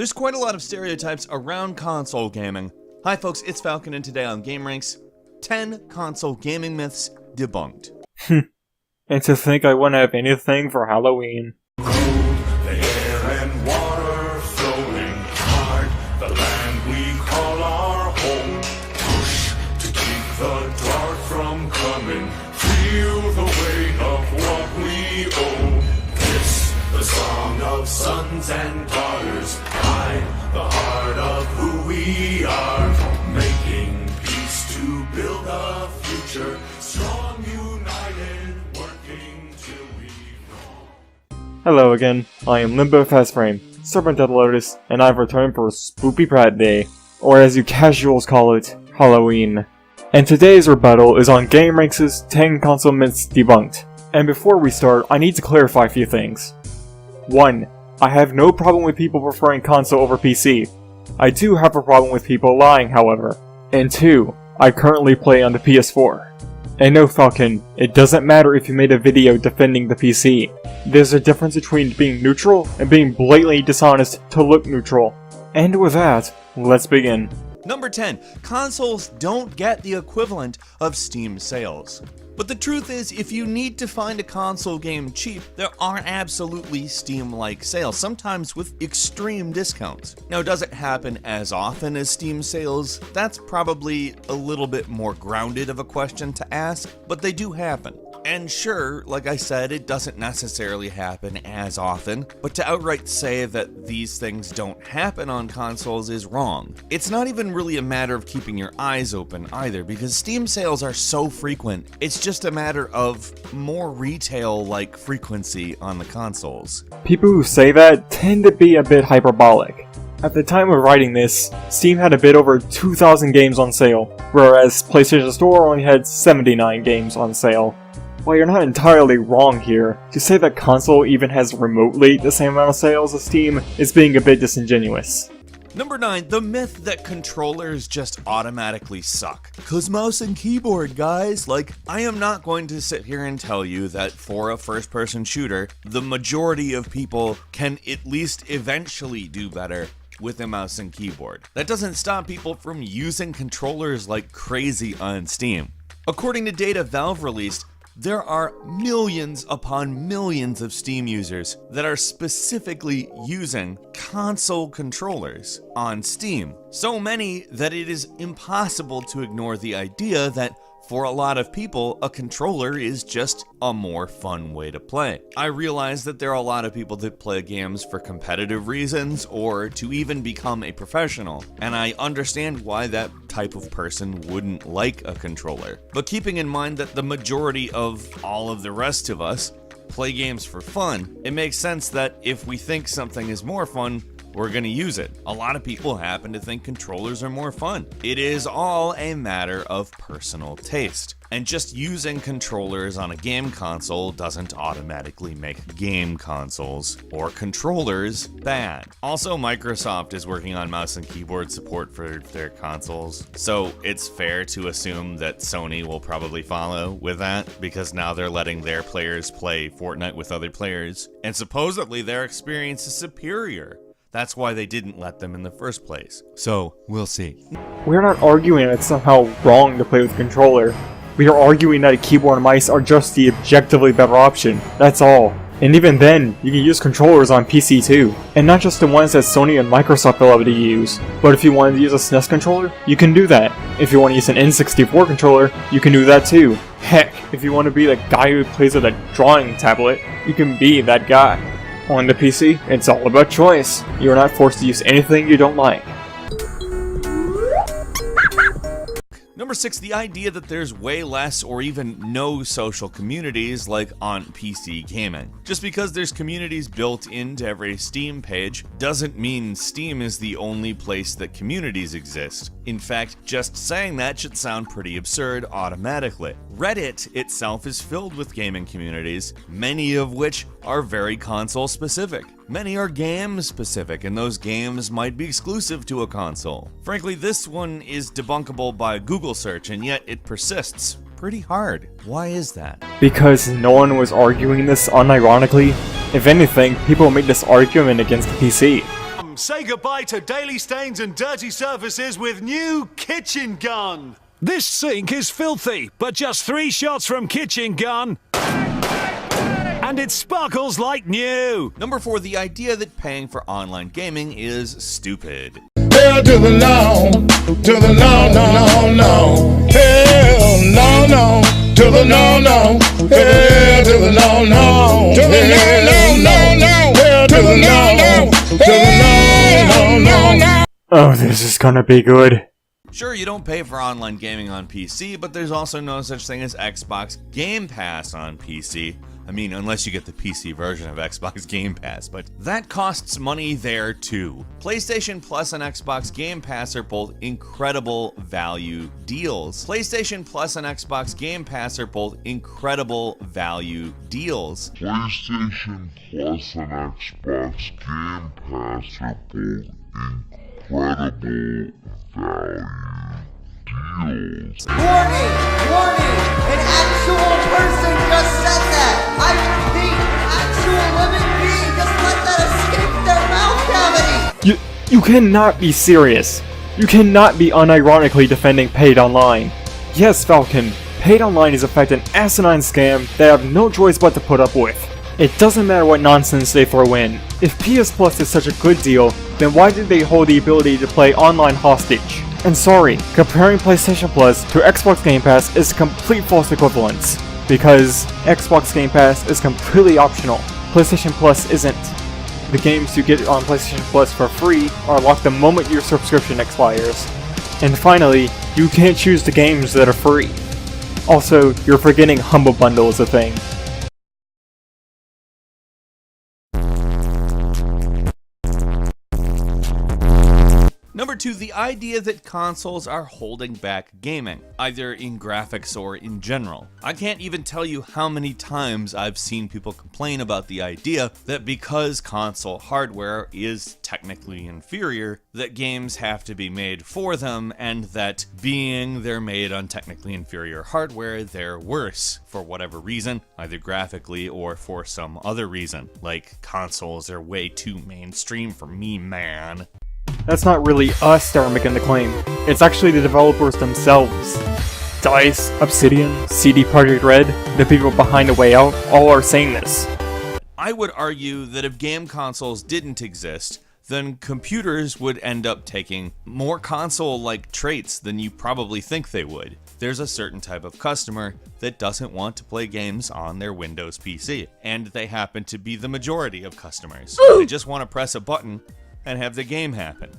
There's quite a lot of stereotypes around console gaming. Hi folks, it's Falcon, and today on Gameranx, 10 console gaming myths debunked. And to think I wouldn't have anything for Halloween. Cold, the air and water flowing hard, the land we call our home. Push to keep the dark from coming, feel the weight of what we own. This, the song of sons and daughters, hide the heart of who we are, making peace to build a future, strong, united, working till we know. Hello again, I am Limbo Fazframe, Serpent Dead Lotus, and I've returned for Spoopy Prat Day, or as you casuals call it, Halloween. And today's rebuttal is on Gameranx's 10 console myths debunked. And before we start, I need to clarify a few things. 1. I have no problem with people preferring console over PC. I do have a problem with people lying, however. And 2. I currently play on the PS4. And no, Falcon, it doesn't matter if you made a video defending the PC. There's a difference between being neutral and being blatantly dishonest to look neutral. And with that, let's begin. Number 10. Consoles don't get the equivalent of Steam sales. But the truth is, if you need to find a console game cheap, there are absolutely Steam-like sales, sometimes with extreme discounts. Now, does it happen as often as Steam sales? That's probably a little bit more grounded of a question to ask, but they do happen. And sure, like I said, it doesn't necessarily happen as often, but to outright say that these things don't happen on consoles is wrong. It's not even really a matter of keeping your eyes open either, because Steam sales are so frequent, it's just a matter of more retail-like frequency on the consoles. People who say that tend to be a bit hyperbolic. At the time of writing this, Steam had a bit over 2,000 games on sale, whereas PlayStation Store only had 79 games on sale. While you're not entirely wrong here, to say that console even has remotely the same amount of sales as Steam is being a bit disingenuous. Number 9, the myth that controllers just automatically suck. 'Cause mouse and keyboard, guys. Like, I am not going to sit here and tell you that for a first-person shooter, the majority of people can at least eventually do better with a mouse and keyboard. That doesn't stop people from using controllers like crazy on Steam. According to data Valve released, there are millions upon millions of Steam users that are specifically using console controllers on Steam. So many that it is impossible to ignore the idea that for a lot of people, a controller is just a more fun way to play. I realize that there are a lot of people that play games for competitive reasons or to even become a professional, and I understand why that type of person wouldn't like a controller. But keeping in mind that the majority of all of the rest of us play games for fun, it makes sense that if we think something is more fun, we're gonna use it. A lot of people happen to think controllers are more fun. It is all a matter of personal taste. And just using controllers on a game console doesn't automatically make game consoles or controllers bad. Also, Microsoft is working on mouse and keyboard support for their consoles, so it's fair to assume that Sony will probably follow with that, because now they're letting their players play Fortnite with other players, and supposedly their experience is superior. That's why they didn't let them in the first place. So, we'll see. We're not arguing it's somehow wrong to play with a controller. We are arguing that a keyboard and mice are just the objectively better option. That's all. And even then, you can use controllers on PC too. And not just the ones that Sony and Microsoft love to use. But if you wanted to use a SNES controller, you can do that. If you want to use an N64 controller, you can do that too. Heck, if you want to be the guy who plays with a drawing tablet, you can be that guy. On the PC, it's all about choice. You're not forced to use anything you don't like. Number 6, the idea that there's way less or even no social communities like on PC gaming. Just because there's communities built into every Steam page doesn't mean Steam is the only place that communities exist. In fact, just saying that should sound pretty absurd automatically. Reddit itself is filled with gaming communities, many of which are very console specific. Many are game specific, and those games might be exclusive to a console. Frankly, this one is debunkable by Google search, and yet it persists pretty hard. Why is that? Because no one was arguing this unironically. If anything, people made this argument against the PC. Say goodbye to daily stains and dirty surfaces with new Kitchen Gun. This sink is filthy, but just 3 shots from Kitchen Gun and it sparkles like new. Number 4, the idea that paying for online gaming is stupid. Hell to the no, to the no, no, no, no. Hell no, no, to the no, no. Hell to the no, no, to the no, no, no, no. Hell to the no, no, to the no, no, no. Oh, this is gonna be good. Sure, you don't pay for online gaming on PC, but there's also no such thing as Xbox Game Pass on PC. I mean, unless you get the PC version of Xbox Game Pass, but that costs money there too. PlayStation Plus and Xbox Game Pass are both incredible value deals. PlayStation Plus and Xbox Game Pass are both incredible value deals. PlayStation Plus and Xbox Game Pass are both incredible value deals. Warning! Warning! An actual person just said that! I repeat, an actual living being just let that escape their mouth cavity! You cannot be serious. You cannot be unironically defending paid online. Yes, Falcon, paid online is in fact an asinine scam that I have no choice but to put up with. It doesn't matter what nonsense they throw in. If PS Plus is such a good deal, then why did they hold the ability to play online hostage? And sorry, comparing PlayStation Plus to Xbox Game Pass is a complete false equivalence, because Xbox Game Pass is completely optional. PlayStation Plus isn't. The games you get on PlayStation Plus for free are locked the moment your subscription expires. And finally, you can't choose the games that are free. Also, you're forgetting Humble Bundle is a thing. Number 2, the idea that consoles are holding back gaming, either in graphics or in general. I can't even tell you how many times I've seen people complain about the idea that because console hardware is technically inferior, that games have to be made for them, and that being they're made on technically inferior hardware, they're worse for whatever reason, either graphically or for some other reason. Like, consoles are way too mainstream for me, man. That's not really us that are making the claim. It's actually the developers themselves. DICE, Obsidian, CD Projekt Red, the people behind A Way Out, all are saying this. I would argue that if game consoles didn't exist, then computers would end up taking more console-like traits than you probably think they would. There's a certain type of customer that doesn't want to play games on their Windows PC, and they happen to be the majority of customers. They just want to press a button and have the game happen.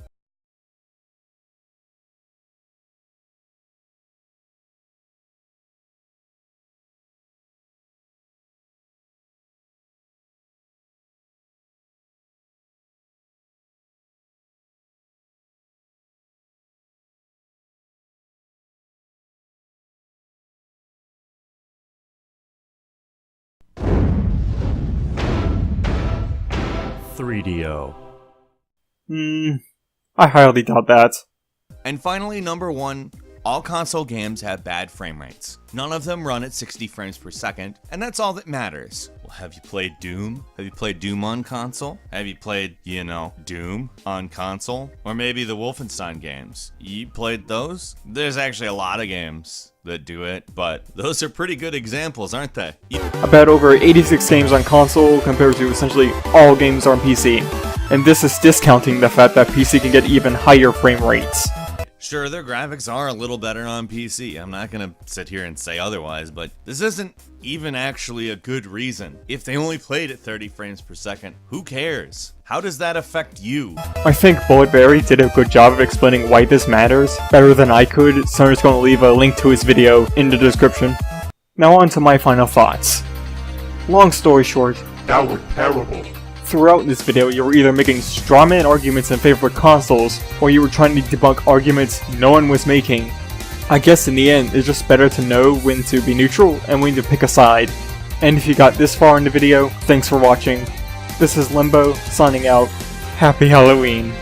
I highly doubt that. And finally, number 1, all console games have bad frame rates. None of them run at 60 frames per second, and that's all that matters. Well, have you played Doom? Have you played Doom on console? Have you played, Doom on console? Or maybe the Wolfenstein games? You played those? There's actually a lot of games that do it, but those are pretty good examples, aren't they? About over 86 games on console compared to essentially all games on PC. And this is discounting the fact that PC can get even higher frame rates. Sure, their graphics are a little better on PC. I'm not gonna sit here and say otherwise, but this isn't even actually a good reason. If they only played at 30 frames per second, who cares? How does that affect you? I think Bulletberry did a good job of explaining why this matters, better than I could, so I'm just going to leave a link to his video in the description. Now on to my final thoughts. Long story short, That was terrible. throughout this video, you were either making strawman arguments in favor of consoles, or you were trying to debunk arguments no one was making. I guess in the end, it's just better to know when to be neutral and when to pick a side. And if you got this far in the video, thanks for watching. This is Limbo, signing out. Happy Halloween.